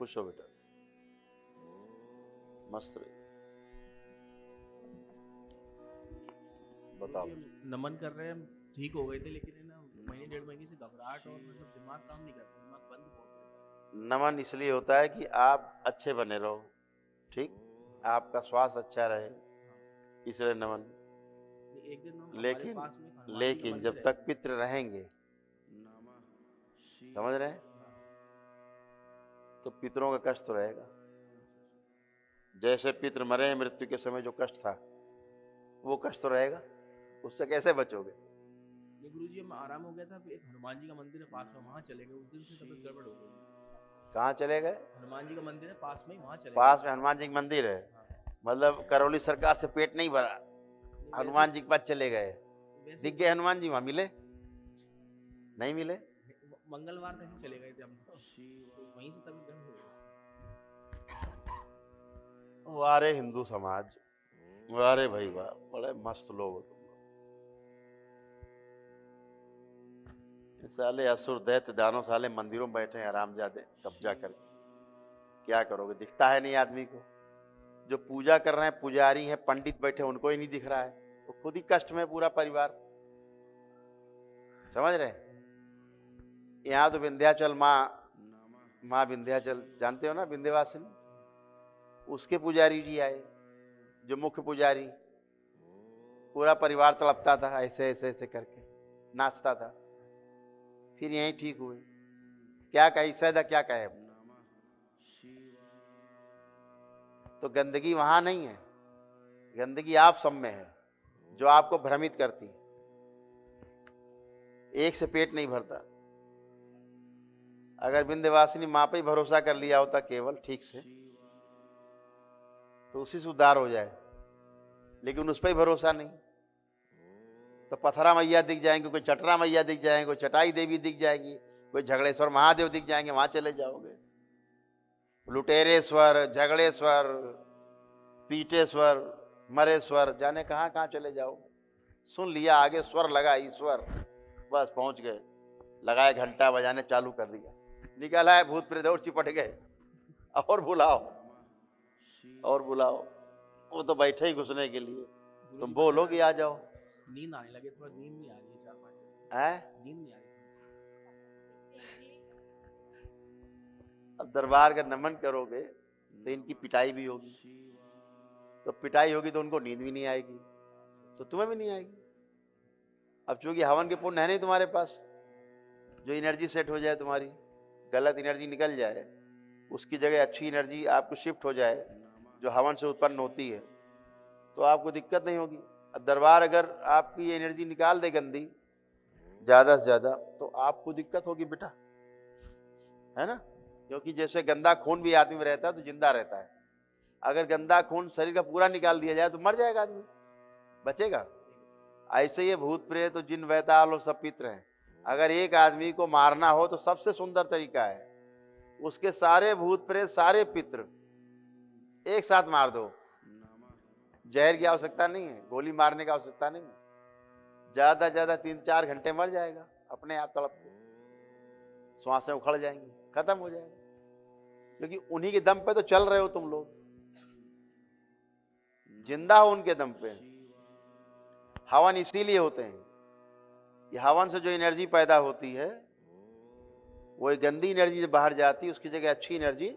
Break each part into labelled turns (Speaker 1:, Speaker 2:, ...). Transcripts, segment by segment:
Speaker 1: खुश हो बेटा, मस्त रही। बताओ।
Speaker 2: नमन कर रहे हैं, ठीक हो गए थे, लेकिन है ना महीने 1.5 महीने से घबराहट और मतलब दिमाग काम नहीं करता, दिमाग बंद बहुत रहता
Speaker 1: नमन इसलिए होता है कि आप अच्छे बने रहो, ठीक, आपका स्वास्थ्य अच्छा रहे,
Speaker 2: है।
Speaker 1: इसलिए नमन।
Speaker 2: एक दिन हमारे
Speaker 1: लेकिन
Speaker 2: पास में हनुमान जी का
Speaker 1: लेकिन
Speaker 2: मंदिर
Speaker 1: जब
Speaker 2: है।
Speaker 1: तक पितृ रहेंगे, समझ रहे हैं, तो पितरों का कष्ट तो रहेगा। जैसे पितृ मरे हैं, मृत्यु के समय जो कष्ट था वो कष्ट तो रहेगा, उससे कैसे बचोगे?
Speaker 2: नहीं गुरु जी, हम आराम हो गया था, एक हनुमान जी का मंदिर है पास में, वहाँ चले गए, उस दिन से तबीयत गड़बड़ हो गई।
Speaker 1: कहाँ चले गए?
Speaker 2: हनुमान जी का मंदिर है पास में, वहाँ चले
Speaker 1: पास
Speaker 2: गए।
Speaker 1: में हनुमान जी का मंदिर है,
Speaker 2: हाँ।
Speaker 1: मतलब करौली सरकार से पेट नहीं भरा,
Speaker 2: नहीं,
Speaker 1: हनुमान जी के पास चले गए,
Speaker 2: वैसे
Speaker 1: दिख गए हनुमान जी, वहां मिले नहीं मिले?
Speaker 2: मंगलवार तक ही चले गए थे हम तो वहीं से तबीयत गड़बड़ हो गई।
Speaker 1: वारे हिंदू समाज, वारे भाई वाह, बड़े मस्त लोग हो तुम लोग। साले असुर दैत्य दानव साले मंदिरों में बैठे हैं आरामजादे कब्जा करके, क्या करोगे? दिखता है नहीं आदमी को, जो पूजा कर रहे हैं पुजारी हैं पंडित बैठे उनको ही नहीं दिख रहा है, तो खुद ही कष्ट में पूरा परिवार, समझ रहे हैं? यहाँ तो विंध्याचल माँ विंध्याचल जानते हो ना, विंध्यवासिनी, उसके पुजारी जी आए, जो मुख्य पुजारी, पूरा परिवार तड़पता था, ऐसे ऐसे ऐसे करके नाचता था, फिर यहीं ठीक हुए। क्या कहे सैदा, क्या कहे? तो गंदगी वहां नहीं है, गंदगी आप सब में है, जो आपको भ्रमित करती है। एक से पेट नहीं भरता। अगर विंध्यवासिनी माँ पे ही भरोसा कर लिया होता केवल ठीक से, तो उसी से उद्धार हो जाए, लेकिन उस पर ही भरोसा नहीं। तो पथरा मैया दिख जाएंगे, कोई चटरा मैया दिख जाएंगे, कोई चटाई देवी दिख जाएगी, कोई झगड़ेश्वर महादेव दिख जाएंगे, वहां चले जाओगे। लुटेरेश्वर, झगड़ेश्वर, पीटेश्वर, मरेश्वर, जाने कहां कहां चले जाओगे। सुन लिया आगे स्वर लगा ईश्वर, बस पहुंच गए, लगाए घंटा बजाने चालू कर दिया, निकला है भूत प्रेत और चिपट गए, और बुलाओ और बुलाओ, वो तो बैठे ही घुसने के लिए, तुम बोलो कि आ जाओ।
Speaker 2: नींद आने लगे, थोड़ा नींद नहीं आ रही है 4-5 दिन से,
Speaker 1: है
Speaker 2: नींद नहीं आ रही थोड़ी
Speaker 1: अब दरबार का नमन करोगे तो इनकी पिटाई भी होगी, तो पिटाई होगी तो उनको नींद भी नहीं आएगी, तो तुम्हें भी नहीं आएगी। अब चूंकि हवन के पुण्य है नहीं तुम्हारे पास, जो एनर्जी सेट हो जाए, तुम्हारी गलत एनर्जी निकल जाए, उसकी जगह अच्छी एनर्जी आपको शिफ्ट हो जाए जो हवन से उत्पन्न होती है, तो आपको दिक्कत नहीं होगी। दरबार अगर आपकी ये एनर्जी निकाल दे गंदी ज्यादा से ज्यादा, तो आपको दिक्कत होगी बेटा, है ना? क्योंकि जैसे गंदा खून भी आदमी में रहता है तो जिंदा रहता है, अगर गंदा खून शरीर का पूरा निकाल दिया जाए तो मर जाएगा आदमी, बचेगा? ऐसे ये भूत प्रेत तो जिन वैताल और सब पित्र हैं, अगर एक आदमी को मारना हो तो सबसे सुंदर तरीका है, उसके सारे भूत प्रेत सारे पित्र एक साथ मार दो। जहर की आवश्यकता नहीं है, गोली मारने की आवश्यकता नहीं है, ज्यादा ज्यादा 3-4 घंटे मर जाएगा अपने आप तड़प के, श्वासें उखड़ जाएंगी, खत्म हो जाएगा, क्योंकि उन्हीं के दम पे तो चल रहे हो तुम लोग, जिंदा हो उनके दम पे। हवन इसीलिए होते हैं, ये हवन से जो एनर्जी पैदा होती है वो गंदी एनर्जी जब बाहर जाती है, उसकी जगह अच्छी एनर्जी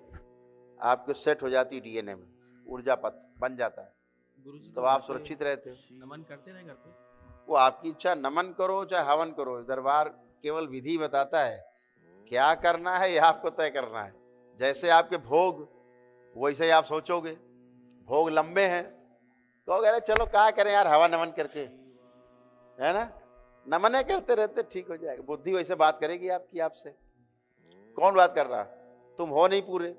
Speaker 1: आपके सेट हो जाती है, डीएनए में ऊर्जा पथ बन जाता है,
Speaker 2: गुरुजी
Speaker 1: तो
Speaker 2: तो
Speaker 1: आप सुरक्षित रहते हो।
Speaker 2: नमन करते रहे घर पे?
Speaker 1: वो आपकी इच्छा, नमन करो चाहे हवन करो, दरबार केवल विधि बताता है, क्या करना है ये आपको तय करना है। जैसे आपके भोग वैसे ही आप सोचोगे, भोग लंबे हैं तो अगर चलो क्या करें यार हवा नमन करके, है ना, नमने करते रहते ठीक हो जाएगा। बुद्धि वैसे बात करेगी आपकी, आपसे कौन बात कर रहा, तुम हो नहीं पूरे,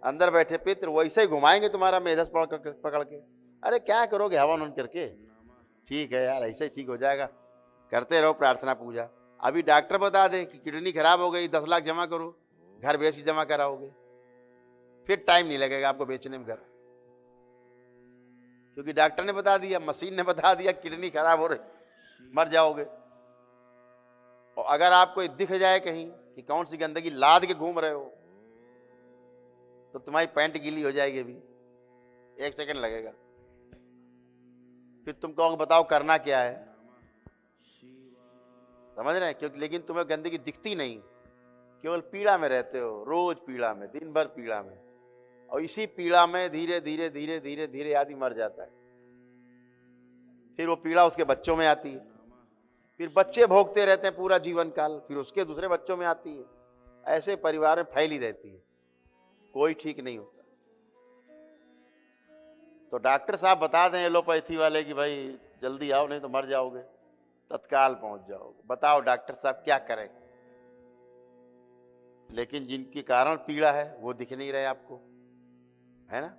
Speaker 1: अंदर बैठे पित्र वैसे ही घुमाएंगे तुम्हारा मेधस पकड़ के, अरे क्या करोगे हवा नमन करके, ठीक है यार ऐसे ही ठीक हो जाएगा, करते रहो प्रार्थना पूजा। अभी डॉक्टर बता दें कि किडनी खराब हो गई, 10 लाख जमा करो, घर बेच के जमा कराओगे, फिर टाइम नहीं लगेगा आपको बेचने में घर, क्योंकि डॉक्टर ने बता दिया, मशीन ने बता दिया किडनी खराब हो रही, मर जाओगे। और अगर आपको दिख जाए कहीं कि कौन सी गंदगी लाद के घूम रहे हो, तो तुम्हारी पैंट गीली हो जाएगी अभी, 1 सेकंड लगेगा। फिर तुम कहोगे बताओ करना क्या है, समझ रहे हैं? क्योंकि लेकिन तुम्हें गंदगी दिखती नहीं, केवल पीड़ा में रहते हो, रोज पीड़ा में, दिन भर पीड़ा में, और इसी पीड़ा में धीरे धीरे धीरे धीरे धीरे आदमी मर जाता है। फिर वो पीड़ा उसके बच्चों में आती है, फिर बच्चे भोगते रहते हैं पूरा जीवन काल, फिर उसके दूसरे बच्चों में आती है, ऐसे परिवार में फैली रहती है, कोई ठीक नहीं होता। तो डॉक्टर साहब बता दें एलोपैथी वाले कि भाई जल्दी आओ नहीं तो मर जाओगे, तत्काल पहुंच जाओगे। बताओ डॉक्टर साहब क्या करें? लेकिन जिनके कारण पीड़ा है वो दिख नहीं रहे आपको, है ना?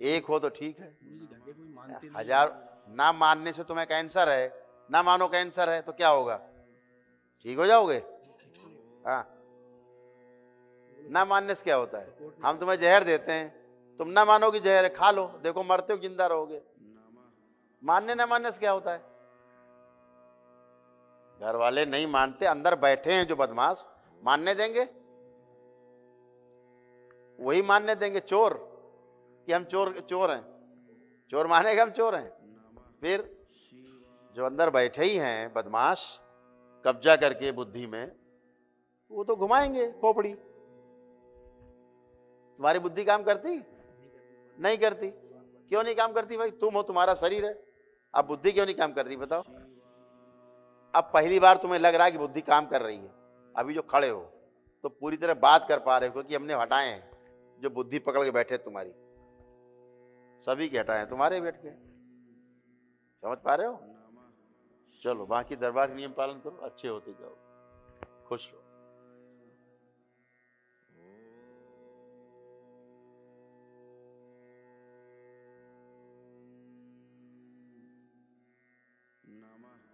Speaker 1: एक हो तो ठीक है,
Speaker 2: गुरुजी ढंग के कोई मानते नहीं।
Speaker 1: हजार ना मानने से तुम्हें कैंसर है, ना मानो कैंसर है तो क्या होगा? ठीक हो जाओगे? हाँ, ना मानने से क्या होता है? हम तुम्हें जहर देते हैं, तुम ना मानो कि जहर है, खा लो, देखो मरते हो जिंदा रहोगे। मानने ना मानने से क्या होता है? घर वाले नहीं मानते, अंदर बैठे हैं जो बदमाश, मानने देंगे? वही मानने देंगे चोर कि हम चोर हैं? चोर मानेगा हम चोर हैं? फिर जो अंदर बैठे ही हैं बदमाश, कब्जा करके बुद्धि में, वो तो घुमाएंगे खोपड़ी। तुम्हारी बुद्धि काम करती? नहीं करती। क्यों नहीं काम करती भाई? तुम हो, तुम्हारा शरीर है, अब बुद्धि क्यों नहीं काम कर रही बताओ? अब पहली बार तुम्हें लग रहा है कि बुद्धि काम कर रही है, अभी जो खड़े हो तो पूरी तरह बात कर पा रहे हो, क्योंकि हमने हटाए हैं जो बुद्धि पकड़ के बैठे तुम्हारी, सभी के हटाए हैं, तुम्हारे बैठ के। समझ पा रहे हो? चलो बाकी दरबार के नियम पालन करो, अच्छे होते जाओ, खुश रहो।